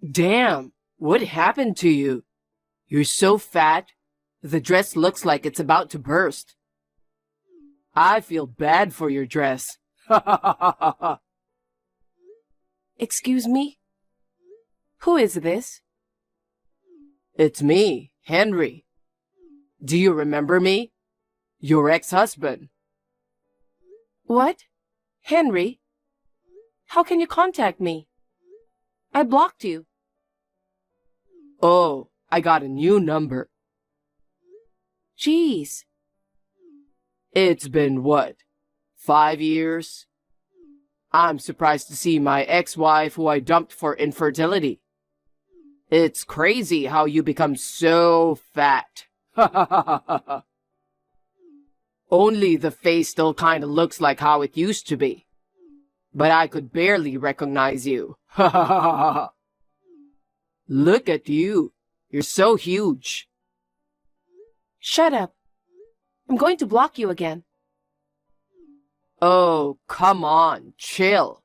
Damn, what happened to you? You're so fat, the dress looks like it's about to burst. I feel bad for your dress. Excuse me? Who is this? It's me, Henry. Do you remember me? Your ex-husband. What? Henry? How can you contact me? I blocked you. Oh, I got a new number. Jeez. It's been what? 5 years? I'm surprised to see my ex-wife who I dumped for infertility. It's crazy how you become so fat. Only the face still kinda looks like how it used to be. But I could barely recognize you. Look at you. You're so huge. Shut up. I'm going to block you again. Oh, come on, chill.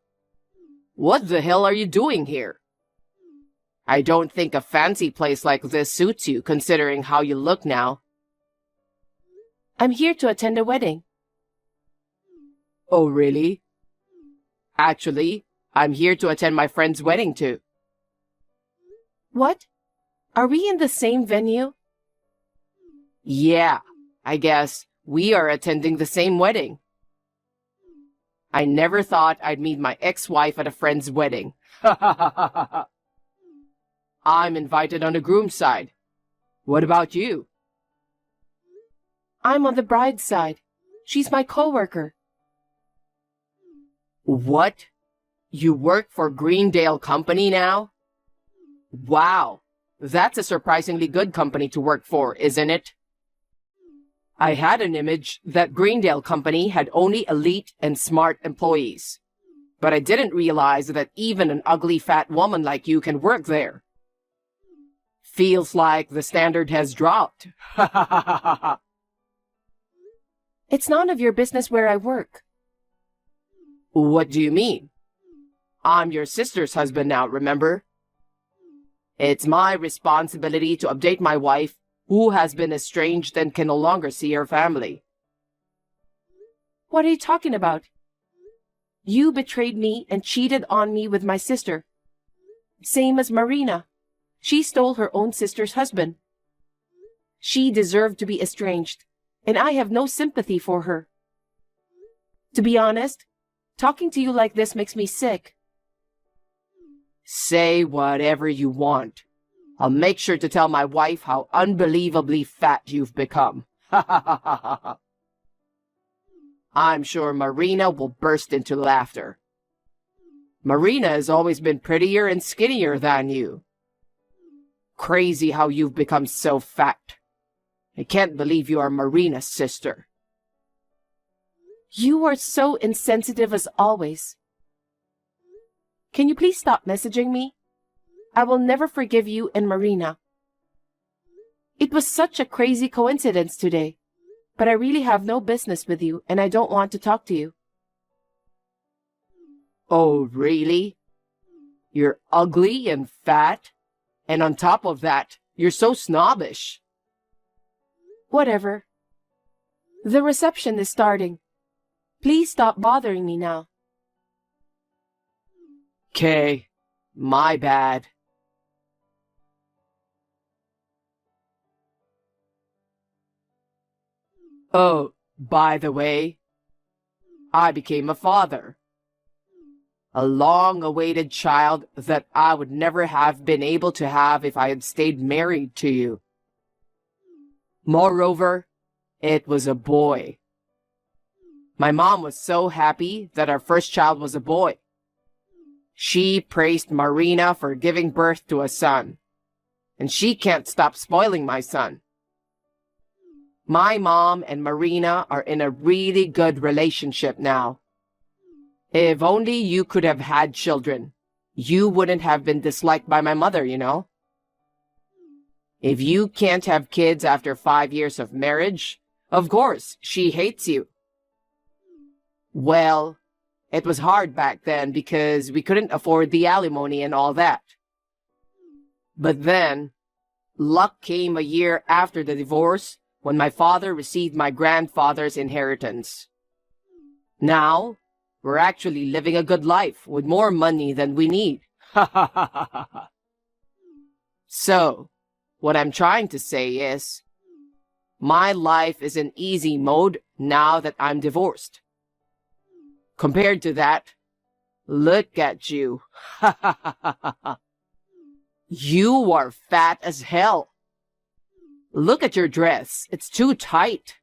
What the hell are you doing here? I don't think a fancy place like this suits you, considering how you look now. I'm here to attend a wedding. Oh, really? Actually, I'm here to attend my friend's wedding too. What? Are we in the same venue? Yeah, I guess we are attending the same wedding. I never thought I'd meet my ex-wife at a friend's wedding. I'm invited on the groom's side. What about you? I'm on the bride's side. She's my coworker. What? You work for Greendale Company now? Wow, that's a surprisingly good company to work for, isn't it? I had an image that Greendale Company had only elite and smart employees. But I didn't realize that even an ugly fat woman like you can work there. Feels like the standard has dropped. It's none of your business where I work. What do you mean? I'm your sister's husband now, remember? It's my responsibility to update my wife, who has been estranged and can no longer see her family. What are you talking about? You betrayed me and cheated on me with my sister. Same as Marina. She stole her own sister's husband. She deserved to be estranged, and I have no sympathy for her. To be honest, talking to you like this makes me sick. Say whatever you want. I'll make sure to tell my wife how unbelievably fat you've become. I'm sure Marina will burst into laughter. Marina has always been prettier and skinnier than you. Crazy how you've become so fat. I can't believe you are Marina's sister. You are so insensitive as always. Can you please stop messaging me? I will never forgive you and Marina. It was such a crazy coincidence today, but I really have no business with you and I don't want to talk to you. Oh, really? You're ugly and fat? And on top of that, you're so snobbish. Whatever. The reception is starting. Please stop bothering me now. 'Kay, my bad. Oh, by the way, I became a father. A long-awaited child that I would never have been able to have if I had stayed married to you. Moreover, it was a boy. My mom was so happy that our first child was a boy. She praised Marina for giving birth to a son, and she can't stop spoiling my son. My mom and Marina are in a really good relationship now. If only you could have had children, you wouldn't have been disliked by my mother, you know? If you can't have kids after 5 years of marriage, of course, she hates you. Well, it was hard back then because we couldn't afford the alimony and all that. But then, luck came a year after the divorce when my father received my grandfather's inheritance. Now, we're actually living a good life with more money than we need. So, what I'm trying to say is, my life is in easy mode now that I'm divorced. Compared to that, look at you. You are fat as hell. Look at your dress. It's too tight.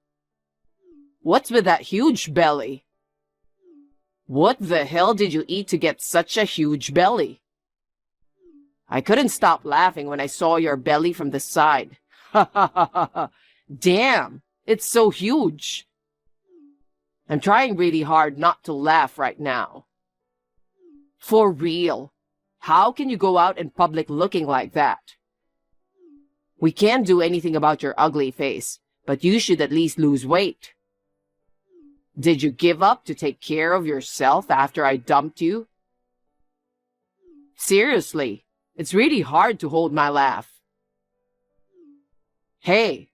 What's with that huge belly? What the hell did you eat to get such a huge belly? I couldn't stop laughing when I saw your belly from the side. Damn, it's so huge. I'm trying really hard not to laugh right now. For real, how can you go out in public looking like that? We can't do anything about your ugly face, but you should at least lose weight. Did you give up to take care of yourself after I dumped you? Seriously, it's really hard to hold my laugh. Hey,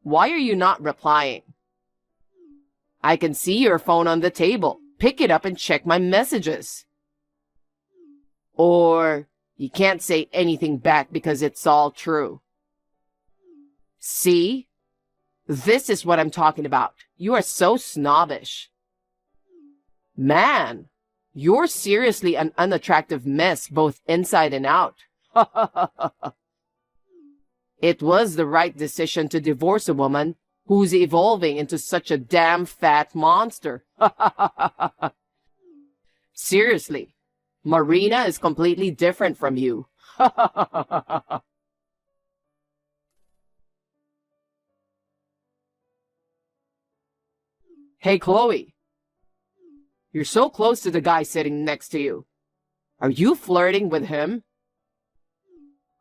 why are you not replying? I can see your phone on the table. Pick it up and check my messages. Or you can't say anything back because it's all true. See? This is what I'm talking about. You are so snobbish. Man, you're seriously an unattractive mess both inside and out. It was the right decision to divorce a woman who's evolving into such a damn fat monster. Seriously, Marina is completely different from you. Hey, Chloe. You're so close to the guy sitting next to you. Are you flirting with him?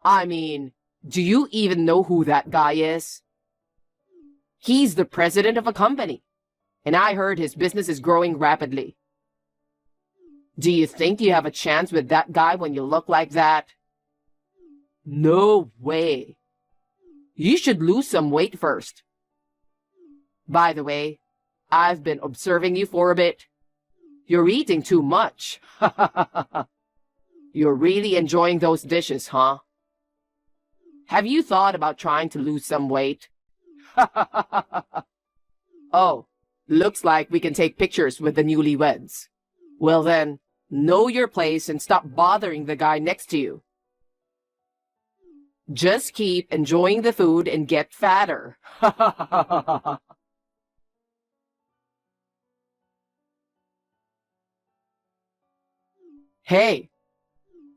I mean, do you even know who that guy is? He's the president of a company, and I heard his business is growing rapidly. Do you think you have a chance with that guy when you look like that? No way. You should lose some weight first. By the way, I've been observing you for a bit. You're eating too much. You're really enjoying those dishes, huh? Have you thought about trying to lose some weight? Oh, looks like we can take pictures with the newlyweds. Well then, know your place and stop bothering the guy next to you. Just keep enjoying the food and get fatter. Hey,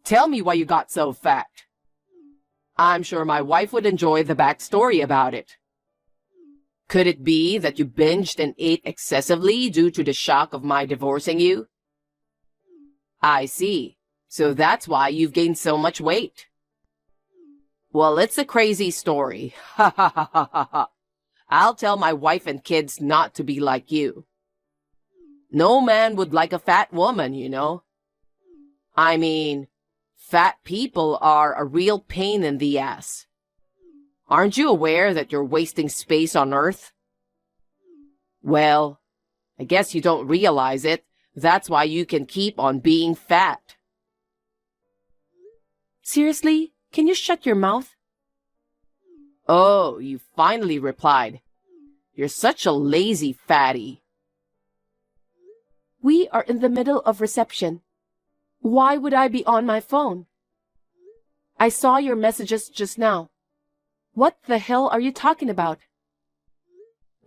tell me why you got so fat. I'm sure my wife would enjoy the backstory about it. Could it be that you binged and ate excessively due to the shock of my divorcing you? I see. So that's why you've gained so much weight. Well, it's a crazy story. I'll tell my wife and kids not to be like you. No man would like a fat woman, you know. I mean, fat people are a real pain in the ass. Aren't you aware that you're wasting space on Earth? Well, I guess you don't realize it. That's why you can keep on being fat. Seriously? Can you shut your mouth? Oh, you finally replied. You're such a lazy fatty. We are in the middle of reception. Why would I be on my phone? I saw your messages just now. What the hell are you talking about?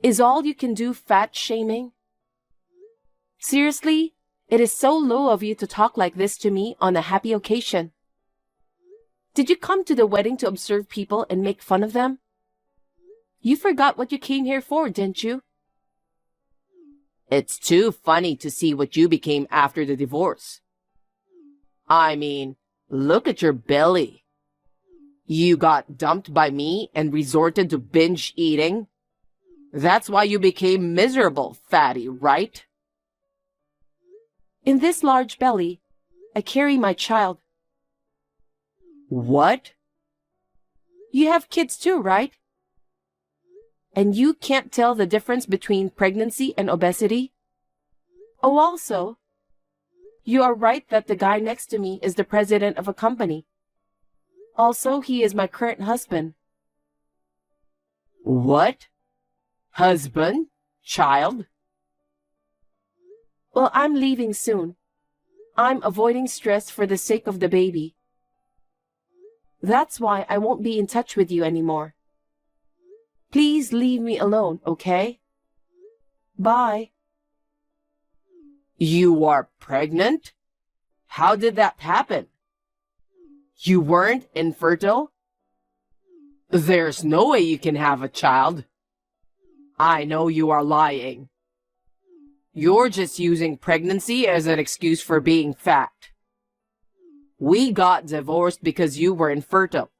Is all you can do fat shaming? Seriously? It is so low of you to talk like this to me on a happy occasion. Did you come to the wedding to observe people and make fun of them? You forgot what you came here for, didn't you? It's too funny to see what you became after the divorce. I mean, look at your belly. You got dumped by me and resorted to binge eating? That's why you became miserable, fatty, right? In this large belly, I carry my child. What? You have kids too, right? And you can't tell the difference between pregnancy and obesity? Oh, also, you are right that the guy next to me is the president of a company. Also, he is my current husband. What? Husband? Child? Well, I'm leaving soon. I'm avoiding stress for the sake of the baby. That's why I won't be in touch with you anymore. Please leave me alone, okay? Bye. You are pregnant? How did that happen? You weren't infertile? There's no way you can have a child. I know you are lying. You're just using pregnancy as an excuse for being fat. We got divorced because you were infertile.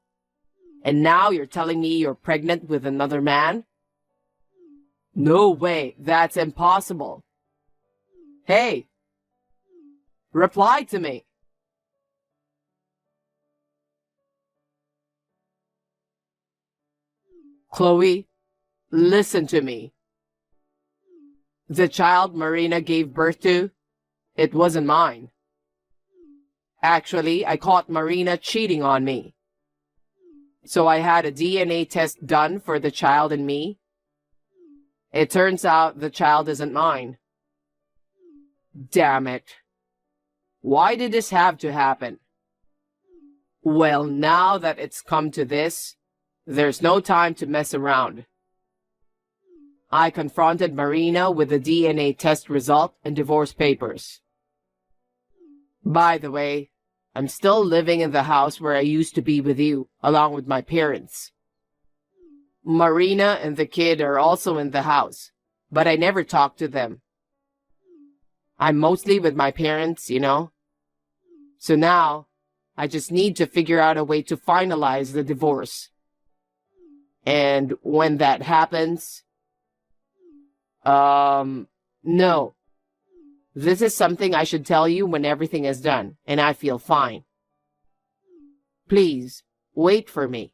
And now you're telling me you're pregnant with another man? No way, that's impossible. Hey, reply to me. Chloe, listen to me. The child Marina gave birth to, it wasn't mine. Actually, I caught Marina cheating on me. So I had a DNA test done for the child and me. It turns out the child isn't mine. Damn it. Why did this have to happen? Well, now that it's come to this, there's no time to mess around. I confronted Marina with the DNA test result and divorce papers. By the way, I'm still living in the house where I used to be with you, along with my parents. Marina and the kid are also in the house, but I never talk to them. I'm mostly with my parents, you know. So now, I just need to figure out a way to finalize the divorce. And when that happens, no. This is something I should tell you when everything is done, and I feel fine. Please, wait for me.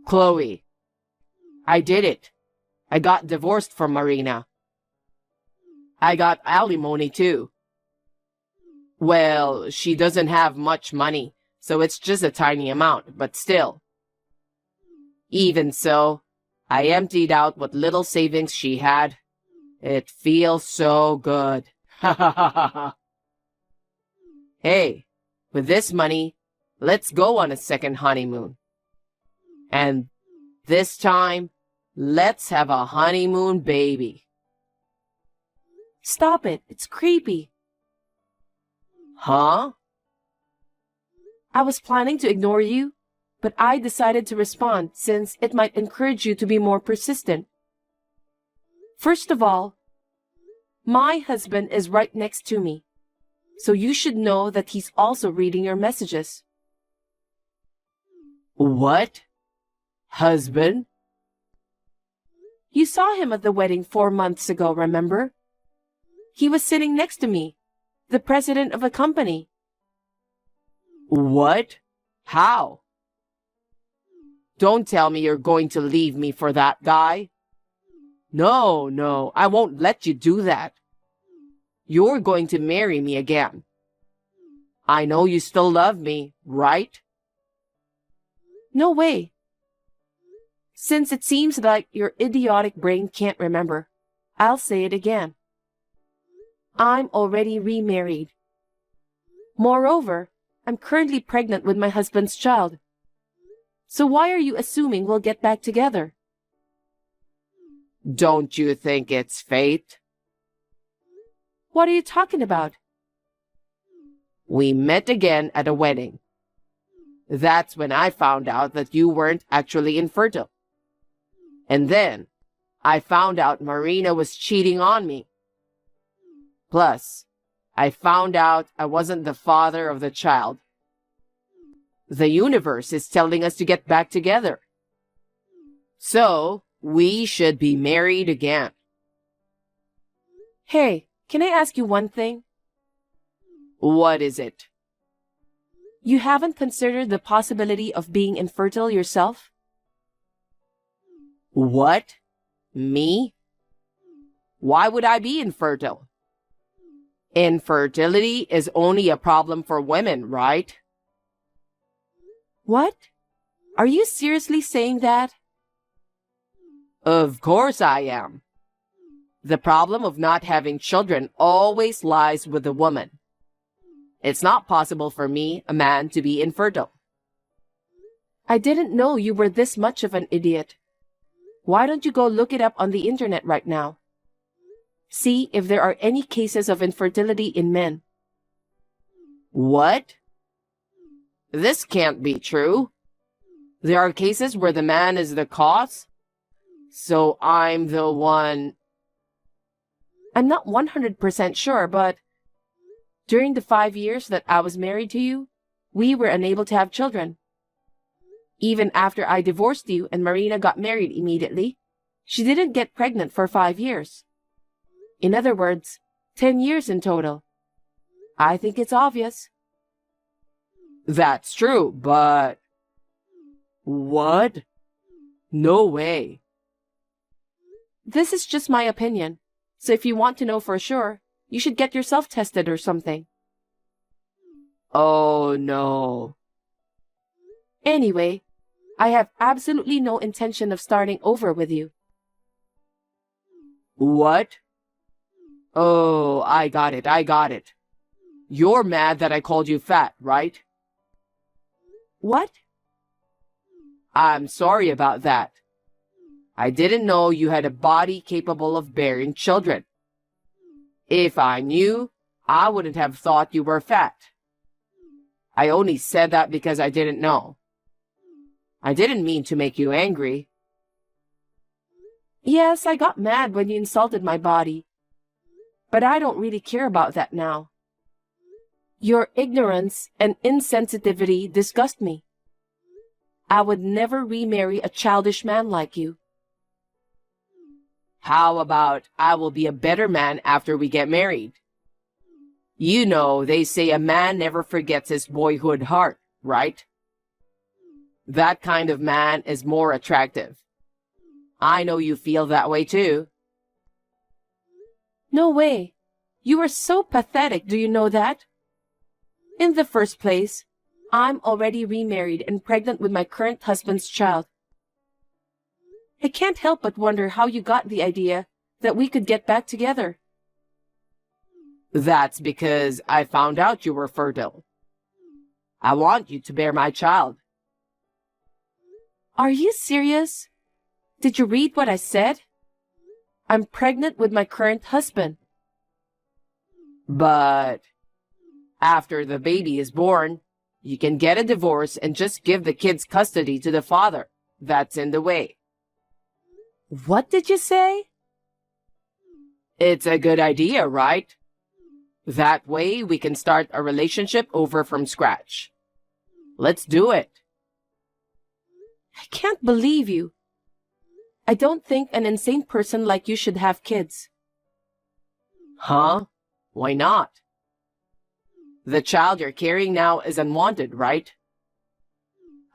Chloe, I did it. I got divorced from Marina. I got alimony too. Well, she doesn't have much money, so it's just a tiny amount, but still. Even so, I emptied out what little savings she had. It feels so good. Hey, with this money, let's go on a second honeymoon. And this time, let's have a honeymoon baby. Stop it, it's creepy. Huh? I was planning to ignore you, but I decided to respond since it might encourage you to be more persistent. First of all, my husband is right next to me, so you should know that he's also reading your messages. What? Husband? You saw him at the wedding 4 months ago, remember? He was sitting next to me, the president of a company. What? How? Don't tell me you're going to leave me for that guy. No, I won't let you do that. You're going to marry me again. I know you still love me, right? No way. Since it seems like your idiotic brain can't remember, I'll say it again. I'm already remarried. Moreover, I'm currently pregnant with my husband's child. So why are you assuming we'll get back together? Don't you think it's fate? What are you talking about? We met again at a wedding. That's when I found out that you weren't actually infertile. And then, I found out Marina was cheating on me. Plus, I found out I wasn't the father of the child. The universe is telling us to get back together. So, we should be married again. Hey, Can I ask you one thing? What is it? You haven't considered the possibility of being infertile yourself? What? Me? Why would I be infertile? Infertility is only a problem for women, right? What? Are you seriously saying that? Of course I am. The problem of not having children always lies with the woman. It's not possible for me, a man, to be infertile. I didn't know you were this much of an idiot. Why don't you go look it up on the internet right now? See if there are any cases of infertility in men. What? This can't be true. There are cases where the man is the cause. So I'm the one. I'm not 100% sure, but during the 5 years that I was married to you, we were unable to have children. Even after I divorced you and Marina got married immediately, she didn't get pregnant for 5 years. In other words, 10 years in total. I think it's obvious. That's true, but... What? No way. This is just my opinion, so if you want to know for sure, you should get yourself tested or something. Oh no. Anyway, I have absolutely no intention of starting over with you. What? Oh, I got it. You're mad that I called you fat, right? What? I'm sorry about that. I didn't know you had a body capable of bearing children. If I knew, I wouldn't have thought you were fat. I only said that because I didn't know. I didn't mean to make you angry. Yes, I got mad when you insulted my body. But I don't really care about that now. Your ignorance and insensitivity disgust me. I would never remarry a childish man like you. How about I will be a better man after we get married? You know, they say a man never forgets his boyhood heart, right? That kind of man is more attractive. I know you feel that way too. No way. You are so pathetic, do you know that? In the first place, I'm already remarried and pregnant with my current husband's child. I can't help but wonder how you got the idea that we could get back together. That's because I found out you were fertile. I want you to bear my child. Are you serious? Did you read what I said? I'm pregnant with my current husband. But after the baby is born, you can get a divorce and just give the kid's custody to the father. That's in the way. What did you say? It's a good idea, right? That way we can start a relationship over from scratch. Let's do it. I can't believe you. I don't think an insane person like you should have kids. Huh? Why not? The child you're carrying now is unwanted, right?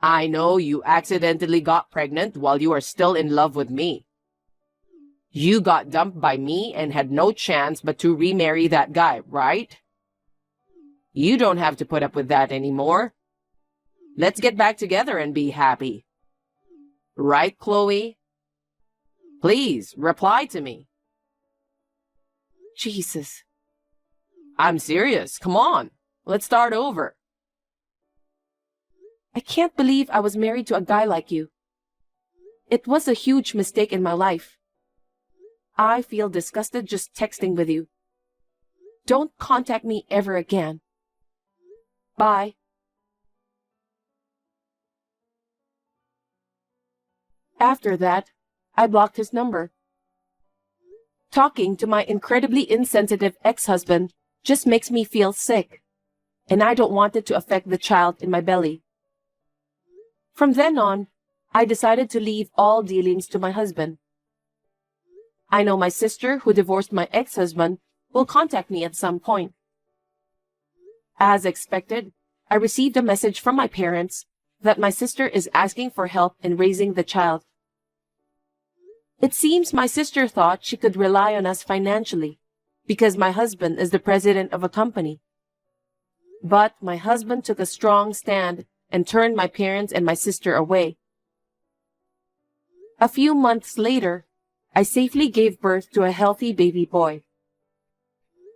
I know you accidentally got pregnant while you are still in love with me. You got dumped by me and had no chance but to remarry that guy, right? You don't have to put up with that anymore. Let's get back together and be happy. Right, Chloe? Please, reply to me. Jesus. I'm serious. Come on. Let's start over. I can't believe I was married to a guy like you. It was a huge mistake in my life. I feel disgusted just texting with you. Don't contact me ever again. Bye. After that, I blocked his number. Talking to my incredibly insensitive ex-husband just makes me feel sick, and I don't want it to affect the child in my belly. From then on, I decided to leave all dealings to my husband. I know my sister, who divorced my ex-husband, will contact me at some point. As expected, I received a message from my parents that my sister is asking for help in raising the child. It seems my sister thought she could rely on us financially because my husband is the president of a company. But my husband took a strong stand and turned my parents and my sister away. A few months later, I safely gave birth to a healthy baby boy.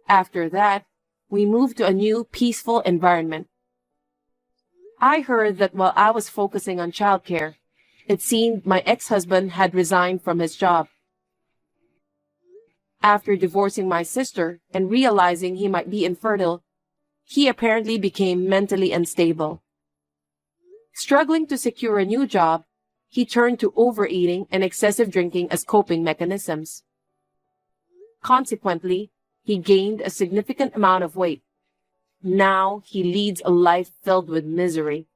After that, we moved to a new, peaceful environment. I heard that while I was focusing on childcare, it seemed my ex-husband had resigned from his job. After divorcing my sister and realizing he might be infertile, he apparently became mentally unstable. Struggling to secure a new job, he turned to overeating and excessive drinking as coping mechanisms. Consequently, he gained a significant amount of weight. Now he leads a life filled with misery.